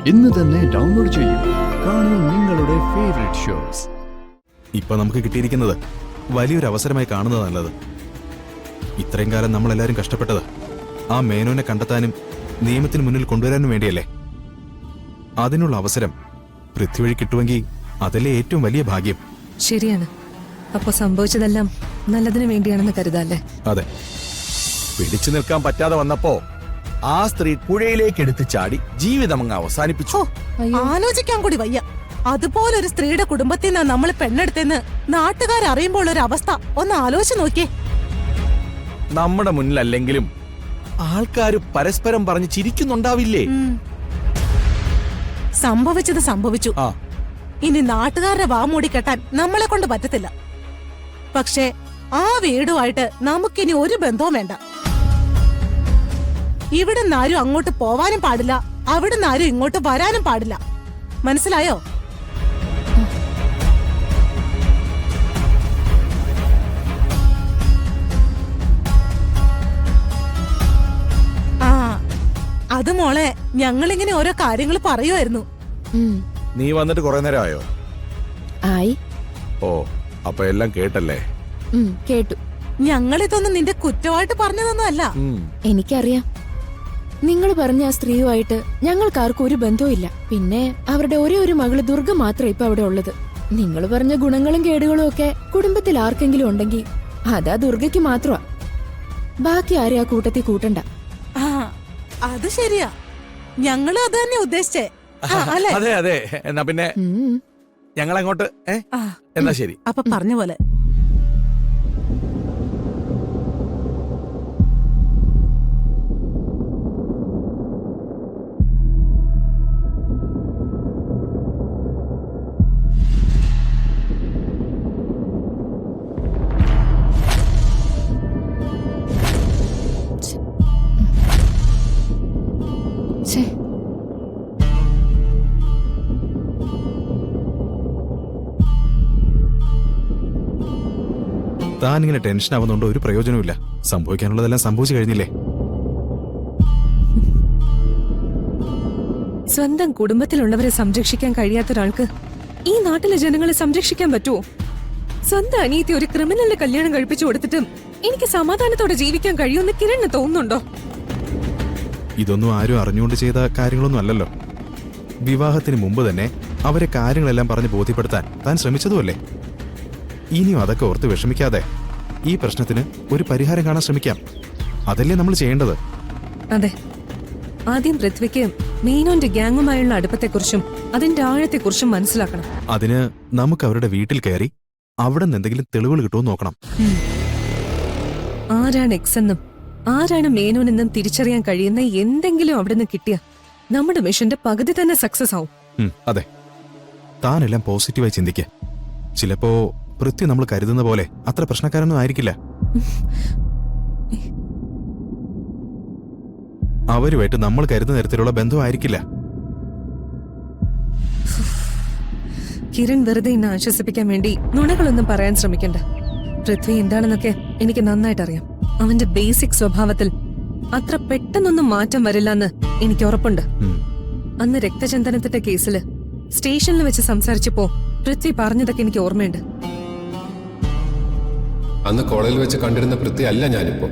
ഇന്ന് തന്നെ ഡൗൺലോഡ് ചെയ്യൂ. കാണൂ നിങ്ങളുടെ ഫേവറേറ്റ് ഷോസ്. ഇപ്പൊ നമുക്ക് കിട്ടിയിരിക്കുന്നത് വലിയൊരു അവസരമായി കാണുന്നത് നല്ലത്. ഇത്രയും കാലം നമ്മളെല്ലാരും കഷ്ടപ്പെട്ടത് ആ മേനോനെ കണ്ടെത്താനും നിയമത്തിന് മുന്നിൽ കൊണ്ടുവരാനും വേണ്ടിയല്ലേ? അതിനുള്ള അവസരം പൃഥ്വി വഴി കിട്ടുമെങ്കിൽ അതല്ലേ ഏറ്റവും വലിയ ഭാഗ്യം. ശരിയാണ്. അപ്പൊ സംഭവിച്ചതെല്ലാം നല്ലതിനു വേണ്ടിയാണെന്ന് കരുതാല്ലേ? അതെ. പിടിച്ചു നിൽക്കാൻ പറ്റാതെ വന്നപ്പോ ആ സ്ത്രീ പുഴയിലേക്ക് എടുത്ത് ചാടി ജീവിതം അങ്ങ് അവസാനിപ്പിച്ചു. ആലോചിക്കാൻ കൂടി വയ്യ. അതുപോലൊരു സ്ത്രീയുടെ കുടുംബത്തിൽ നിന്നാ നമ്മൾ പെണ്ണെടുത്തെന്ന് നാട്ടുകാരറിയുമ്പോൾ ഒരു അവസ്ഥ ഒന്ന് ആലോചിച്ച് നോക്കിയേ. നമ്മുടെ മുന്നിലല്ലെങ്കിലും ആൾക്കാര് പരസ്പരം പറഞ്ഞ് ചിരിക്കുന്നുണ്ടാവില്ലേ? സംഭവിച്ചത് സംഭവിച്ചു. ആ, ഇനി നാട്ടുകാരുടെ വാ മൂടിക്കെട്ടാൻ നമ്മളെ കൊണ്ട് പറ്റത്തില്ല. പക്ഷേ ആ വീടുമായിട്ട് നമുക്കിനി ഒരു ബന്ധവും വേണ്ട. ഇവിടുന്ന് ആരും അങ്ങോട്ട് പോവാനും പാടില്ല, അവിടുന്ന് ആരും ഇങ്ങോട്ട് വരാനും പാടില്ല. മനസ്സിലായോ? ആ, അത് മോളെ, ഞങ്ങളിങ്ങനെ ഓരോ കാര്യങ്ങൾ പറയുമായിരുന്നു. നീ വന്നിട്ട് കുറെ നേരം ആയോ? ആയി. ഓ, അപ്പൊ എല്ലാം കേട്ടല്ലേ? കേട്ടു. ഞങ്ങളിതൊന്നും നിന്റെ കുറ്റമായിട്ട് പറഞ്ഞതൊന്നുമല്ല. എനിക്കറിയാം. നിങ്ങൾ പറഞ്ഞ ആ സ്ത്രീയുമായിട്ട് ഞങ്ങൾക്കാർക്കും ഒരു ബന്ധവും ഇല്ല. പിന്നെ അവരുടെ ഒരേ ഒരു മകള് ദുർഗ മാത്രം ഇപ്പൊ അവിടെ ഉള്ളത്. നിങ്ങൾ പറഞ്ഞ ഗുണങ്ങളും കേടുകളും ഒക്കെ കുടുംബത്തിൽ ആർക്കെങ്കിലും ഉണ്ടെങ്കിൽ അതാ ദുർഗയ്ക്ക് മാത്രമാ. ബാക്കി ആരെയും ആ കൂട്ടത്തിൽ കൂട്ടണ്ട. ആ, അത് ശരിയാ. ഞങ്ങളും അത് തന്നെ ഉദ്ദേശിച്ചേ. അല്ലേ? അതെ അതെ. എന്നാ പിന്നെ ഞങ്ങൾ അങ്ങോട്ട്. എന്നാ ശരി. അപ്പൊ പറഞ്ഞ പോലെ. താൻ ഇങ്ങനെ ടെൻഷൻ ആവുന്നുണ്ടോ? ഒരു പ്രയോജനമില്ല. സംഭവിക്കാനുള്ളതെല്ലാം സംഭവിച്ചു കഴിഞ്ഞില്ലേ? സ്വന്തം കുടുംബത്തിലുള്ളവരെ സംരക്ഷിക്കാൻ കഴിയാത്ത ഒരാൾക്ക് ഈ നാട്ടിലെ ജനങ്ങളെ സംരക്ഷിക്കാൻ പറ്റുമോ? സ്വന്തം അനിയത്തി ഒരു ക്രിമിനലിന്റെ കല്യാണം കഴിപ്പിച്ചു കൊടുത്തിട്ടും എനിക്ക് സമാധാനത്തോടെ ജീവിക്കാൻ കഴിയുമെന്ന് കിരണിന് തോന്നുന്നുണ്ടോ? ഇതൊന്നും ആരും അറിഞ്ഞുകൊണ്ട് ചെയ്ത കാര്യങ്ങളൊന്നും അല്ലല്ലോ. വിവാഹത്തിന് മുമ്പ് തന്നെ അവരെ കാര്യങ്ങളെല്ലാം പറഞ്ഞ് ബോധ്യപ്പെടുത്താൻ താൻ ശ്രമിച്ചതുമല്ലേ? ഇനിയും അതൊക്കെ ഓർത്ത് വിഷമിക്കാതെ ഈ പ്രശ്നത്തിന് ഒരു പരിഹാരം കാണാൻ ശ്രമിക്കാം. അതല്ലേ നമ്മൾ ചെയ്യേണ്ടത്? അതെ. ആദ്യം പൃഥ്വിക്ക് മീനോന്റെ ഗ്യാങ്ങുമായുള്ള അടുപ്പത്തെക്കുറിച്ചും അതിന്റെ ആഴത്തെക്കുറിച്ചും മനസ്സിലാക്കണം. അതിന് നമുക്ക് അവരുടെ വീട്ടിൽ കയറി അവിടെ നിന്ന് എന്തെങ്കിലും തെളിവുകൾ കിട്ടുമോ നോക്കണം. ആരാണ് എക്സ് എന്നും ആരാണ് മേനോനെന്നും തിരിച്ചറിയാൻ കഴിയുന്ന എന്തെങ്കിലും അവിടെ നിന്ന് കിട്ടിയ നമ്മുടെ മിഷന്റെ പകുതി തന്നെ സക്സസ് ആവും. അതെ. താനെല്ലാം പോസിറ്റീവായി ചിന്തിക്കുക. ചിലപ്പോ പൃഥ്വി നമ്മൾ കരുതുന്ന പോലെ അത്ര പ്രശ്നക്കാരൊന്നും ആയിരിക്കില്ല. അവരുമായിട്ട് നമ്മൾ കരുതുന്ന തരത്തിലുള്ള ബന്ധമായിരിക്കില്ല. കിരൺ വെറുതെ ഇന്ന് ആശ്വസിപ്പിക്കാൻ വേണ്ടി നുണകളൊന്നും പറയാൻ ശ്രമിക്കണ്ട. പൃഥ്വി എന്താണെന്നൊക്കെ എനിക്ക് നന്നായിട്ട് അറിയാം. അവന്റെ ബേസിക് സ്വഭാവത്തിൽ അത്ര പെട്ടെന്നൊന്നും മാറ്റം വരില്ലെന്ന് എനിക്ക് ഉറപ്പുണ്ട്. അന്ന് രക്തചന്ദനത്തിന്റെ കേസില് സ്റ്റേഷനിൽ വെച്ച് സംസാരിച്ചപ്പോ പൃഥ്വി പറഞ്ഞതൊക്കെ എനിക്ക് ഓർമ്മയുണ്ട്. അന്ന് കോളേജിൽ വെച്ച് കണ്ടിരുന്ന പൃഥ്വി അല്ല ഞാനിപ്പോ.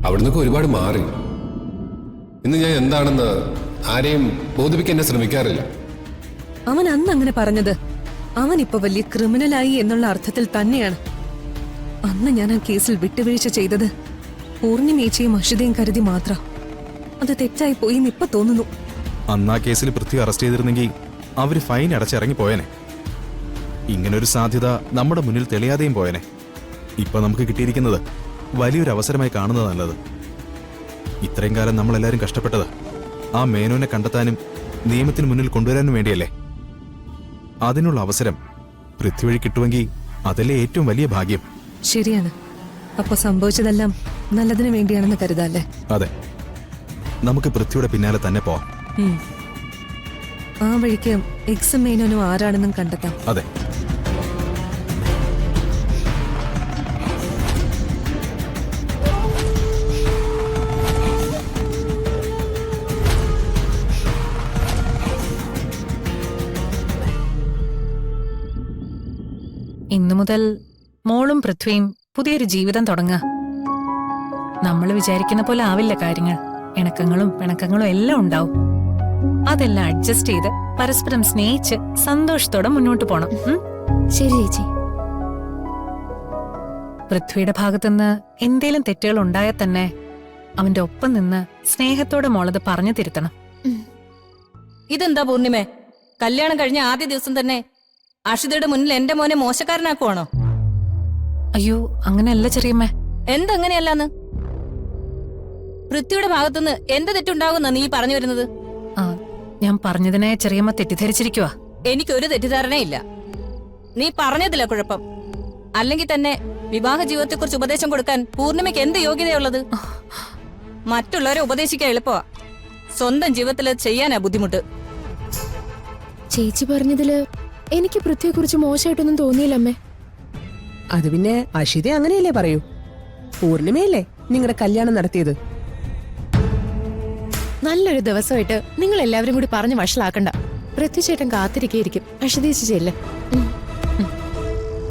അവിടുന്നൊക്കെ ഒരുപാട് മാറി. ഇന്ന് ഞാൻ എന്താണെന്ന് ആരെയും ബോധിപ്പിക്കാൻ ശ്രമിക്കാറില്ല. അവൻ അന്ന് അങ്ങനെ പറഞ്ഞത് അവൻ ഇപ്പൊ വലിയ ക്രിമിനലായി എന്നുള്ള അർത്ഥത്തിൽ തന്നെയാണ്. അന്ന് ഞാൻ ആ കേസിൽ വിട്ടുവീഴ്ച ചെയ്തത് പൂർണിമേച്ചയും അഷിതയും കരുതി മാത്രം. അത് തെറ്റായി പോയി എന്ന് ഇപ്പൊ തോന്നുന്നു. അന്ന് ആ കേസിൽ പൃഥ്വി അറസ്റ്റ് ചെയ്തിരുന്നെങ്കിൽ അവര് ഫൈൻ അടച്ചിറങ്ങി പോയനെ. ഇങ്ങനൊരു സാധ്യത നമ്മുടെ മുന്നിൽ തെളിയാതെയും പോയനെ. ഇപ്പൊ നമുക്ക് കിട്ടിയിരിക്കുന്നത് വലിയൊരു അവസരമായി കാണുന്നത് നല്ലത്. ഇത്രയും കാലം നമ്മളെല്ലാരും കഷ്ടപ്പെട്ടത് ആ മേനോനെ കണ്ടെത്താനും നിയമത്തിന് മുന്നിൽ കൊണ്ടുവരാനും വേണ്ടിയല്ലേ? അതിനുള്ള അവസരം പൃഥ്വി വഴി കിട്ടുമെങ്കിൽ അതല്ലേ ഏറ്റവും വലിയ ഭാഗ്യം. ശരിയാണ്. അപ്പൊ സംഭവിച്ചതെല്ലാം നല്ലതിനു വേണ്ടിയാണെന്ന് കരുതാല്ലേ? അതെ. നമുക്ക് പൃഥ്വിയുടെ പിന്നാലെ തന്നെ പോവാം. ആ വഴിക്ക് എക്സും മേനോനും ആരാണെന്നും കണ്ടെത്താം. അതെ. ഇന്നു മുതൽ മോളും പൃഥ്വിയും പുതിയൊരു ജീവിതം തുടങ്ങുക. നമ്മൾ വിചാരിക്കുന്ന പോലെ ആവില്ല കാര്യങ്ങൾ. ഇണക്കങ്ങളും പിണക്കങ്ങളും എല്ലാം ഉണ്ടാവും. അതെല്ലാം അഡ്ജസ്റ്റ് ചെയ്ത് പരസ്പരം സ്നേഹിച്ച് സന്തോഷത്തോടെ മുന്നോട്ട് പോണം. ശരി ചേച്ചി. പൃഥ്വിയുടെ ഭാഗത്തുനിന്ന് എന്തേലും തെറ്റുകൾ ഉണ്ടായാൽ തന്നെ അവന്റെ ഒപ്പം നിന്ന് സ്നേഹത്തോടെ മോളത് പറഞ്ഞു തിരുത്തണം. ഇതെന്താ പൂർണിമേ, കല്യാണം കഴിഞ്ഞ ആദ്യ ദിവസം തന്നെ അഷിതയുടെ മുന്നിൽ എന്റെ മോനെ മോശക്കാരനാക്കുവാണോ? അയ്യോ, അങ്ങനെയല്ല ചെറിയമ്മേ. എന്തെങ്ങനെയല്ലാന്ന്? പൃഥ്വിയുടെ ഭാഗത്തുനിന്ന് എന്ത് തെറ്റുണ്ടാകുന്ന നീ പറഞ്ഞു വരുന്നത്? ആ, ഞാൻ പറഞ്ഞതിനെ ചെറിയമ്മ തെറ്റിദ്ധരിച്ചിരിക്കുവാ. എനിക്കൊരു തെറ്റിദ്ധാരണയില്ല. നീ പറഞ്ഞതില്ല കുഴപ്പം. അല്ലെങ്കിൽ തന്നെ വിവാഹ ജീവിതത്തെക്കുറിച്ച് ഉപദേശം കൊടുക്കാൻ പൂർണിമയ്ക്ക് എന്ത് യോഗ്യതയുള്ളത്? മറ്റുള്ളവരെ ഉപദേശിക്കാൻ എളുപ്പമാ, സ്വന്തം ജീവിതത്തിൽ ചെയ്യാനാ ബുദ്ധിമുട്ട്. ചേച്ചി പറഞ്ഞതില് എനിക്ക് പൃഥ്വിയെ കുറിച്ച് മോശമായിട്ടൊന്നും തോന്നിയില്ലമ്മേ. അത് പിന്നെ അഷിത അങ്ങനെയല്ലേ പറയൂ. പൂർണിമയല്ലേ നിങ്ങളുടെ കല്യാണം നടത്തിയത്. നല്ലൊരു ദിവസമായിട്ട് നിങ്ങൾ എല്ലാവരും കൂടി പറഞ്ഞ് വഷളാക്കണ്ട. പൃഥ്വി ചേട്ടൻ കാത്തിരിക്കും. അഷിതേച്ചി ചെല്ല്.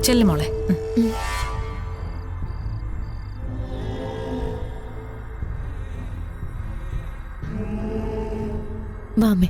ചെല്ലു മോളെ. വാമേ.